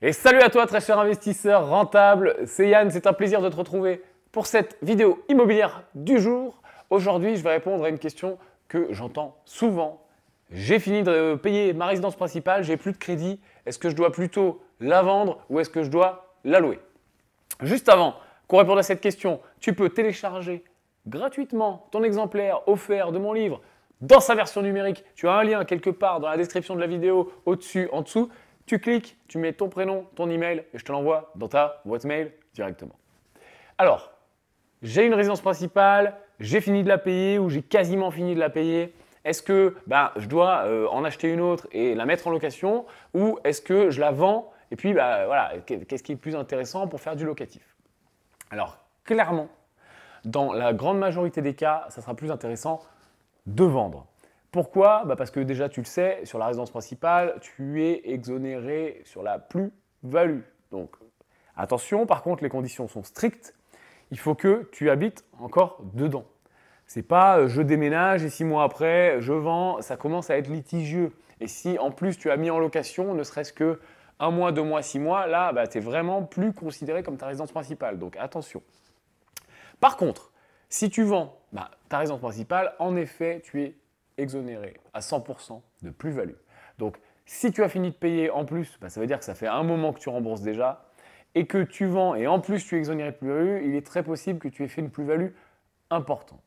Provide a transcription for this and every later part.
Et salut à toi très cher investisseur rentable, c'est Yann, c'est un plaisir de te retrouver pour cette vidéo immobilière du jour. Aujourd'hui, je vais répondre à une question que j'entends souvent. J'ai fini de payer ma résidence principale, j'ai plus de crédit. Est-ce que je dois plutôt la vendre ou est-ce que je dois la louer? Juste avant qu'on réponde à cette question, tu peux télécharger gratuitement ton exemplaire offert de mon livre dans sa version numérique. Tu as un lien quelque part dans la description de la vidéo, au-dessus, en dessous. Tu cliques, tu mets ton prénom, ton email et je te l'envoie dans ta boîte mail directement. Alors, j'ai une résidence principale, j'ai fini de la payer ou j'ai quasiment fini de la payer. Est-ce que je dois en acheter une autre et la mettre en location ou est-ce que je la vends et puis voilà, qu'est-ce qui est plus intéressant pour faire du locatif? Alors, clairement, dans la grande majorité des cas, ça sera plus intéressant de vendre. Pourquoi? Parce que déjà, tu le sais, sur la résidence principale, tu es exonéré sur la plus-value. Donc, attention, par contre, les conditions sont strictes. Il faut que tu habites encore dedans. C'est pas je déménage et 6 mois après, je vends, ça commence à être litigieux. Et si en plus tu as mis en location, ne serait-ce que 1 mois, 2 mois, 6 mois, là, tu n'es vraiment plus considéré comme ta résidence principale. Donc, attention. Par contre, si tu vends ta résidence principale, en effet, tu es exonéré à 100% de plus-value. Donc, si tu as fini de payer en plus, ça veut dire que ça fait un moment que tu rembourses déjà et que tu vends et en plus tu es exonéré de plus-value, il est très possible que tu aies fait une plus-value importante.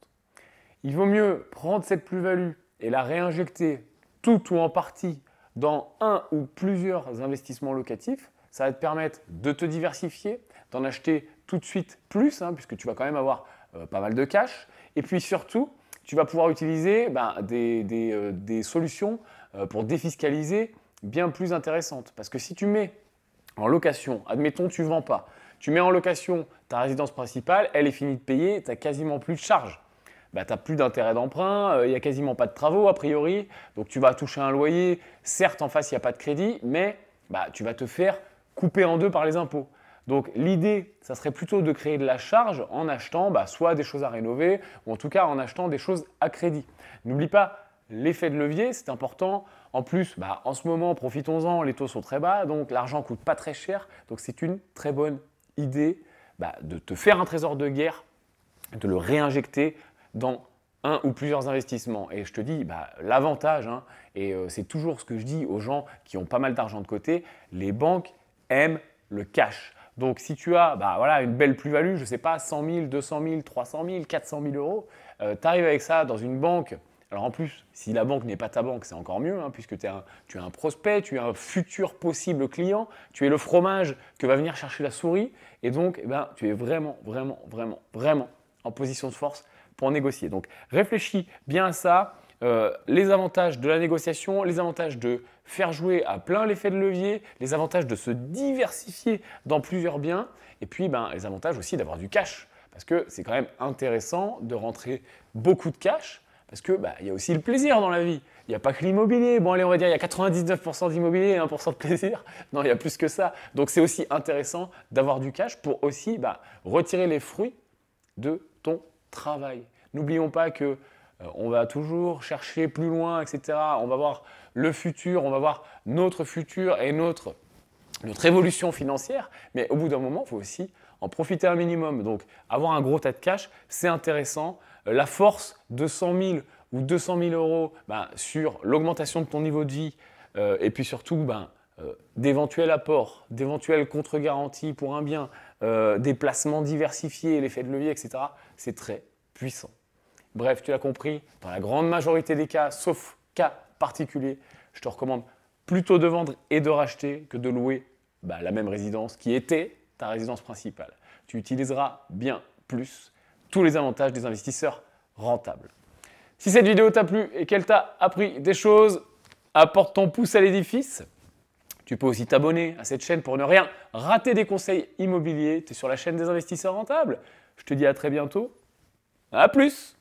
Il vaut mieux prendre cette plus-value et la réinjecter tout ou en partie dans un ou plusieurs investissements locatifs. Ça va te permettre de te diversifier, d'en acheter tout de suite plus, puisque tu vas quand même avoir pas mal de cash. Et puis surtout, tu vas pouvoir utiliser des solutions pour défiscaliser bien plus intéressantes. Parce que si tu mets en location, admettons tu ne vends pas, tu mets en location ta résidence principale, elle est finie de payer, tu n'as quasiment plus de charges. Tu n'as plus d'intérêt d'emprunt, il n'y a quasiment pas de travaux a priori, donc tu vas toucher un loyer. Certes, en face, il n'y a pas de crédit, mais tu vas te faire couper en deux par les impôts. Donc l'idée, ça serait plutôt de créer de la charge en achetant soit des choses à rénover ou en tout cas en achetant des choses à crédit. N'oublie pas l'effet de levier, c'est important. En plus, en ce moment, profitons-en, les taux sont très bas, donc l'argent ne coûte pas très cher. Donc c'est une très bonne idée de te faire un trésor de guerre, de le réinjecter dans un ou plusieurs investissements. Et je te dis, l'avantage, et c'est toujours ce que je dis aux gens qui ont pas mal d'argent de côté, les banques aiment le cash. Donc, si tu as une belle plus-value, je ne sais pas, 100 000, 200 000, 300 000, 400 000 euros, tu arrives avec ça dans une banque. Alors en plus, si la banque n'est pas ta banque, c'est encore mieux, puisque tu es un prospect, tu es un futur possible client, tu es le fromage que va venir chercher la souris. Et donc, tu es vraiment, vraiment, vraiment, vraiment en position de force pour négocier. Donc, réfléchis bien à ça. Les avantages de la négociation, les avantages de faire jouer à plein l'effet de levier, les avantages de se diversifier dans plusieurs biens et puis les avantages aussi d'avoir du cash parce que c'est quand même intéressant de rentrer beaucoup de cash parce que il y a aussi le plaisir dans la vie. Il n'y a pas que l'immobilier. Bon allez, on va dire il y a 99% d'immobilier et 1% de plaisir. Non, il y a plus que ça. Donc c'est aussi intéressant d'avoir du cash pour aussi retirer les fruits de ton travail. N'oublions pas que on va toujours chercher plus loin, etc. On va voir le futur, on va voir notre futur et notre évolution financière. Mais au bout d'un moment, il faut aussi en profiter un minimum. Donc, avoir un gros tas de cash, c'est intéressant. La force de 100 000 ou 200 000 euros sur l'augmentation de ton niveau de vie et puis surtout d'éventuels apports, d'éventuelles contre-garanties pour un bien, des placements diversifiés, l'effet de levier, etc. C'est très puissant. Bref, tu l'as compris, dans la grande majorité des cas, sauf cas particuliers, je te recommande plutôt de vendre et de racheter que de louer la même résidence qui était ta résidence principale. Tu utiliseras bien plus tous les avantages des investisseurs rentables. Si cette vidéo t'a plu et qu'elle t'a appris des choses, apporte ton pouce à l'édifice. Tu peux aussi t'abonner à cette chaîne pour ne rien rater des conseils immobiliers. Tu es sur la chaîne des investisseurs rentables. Je te dis à très bientôt. À plus!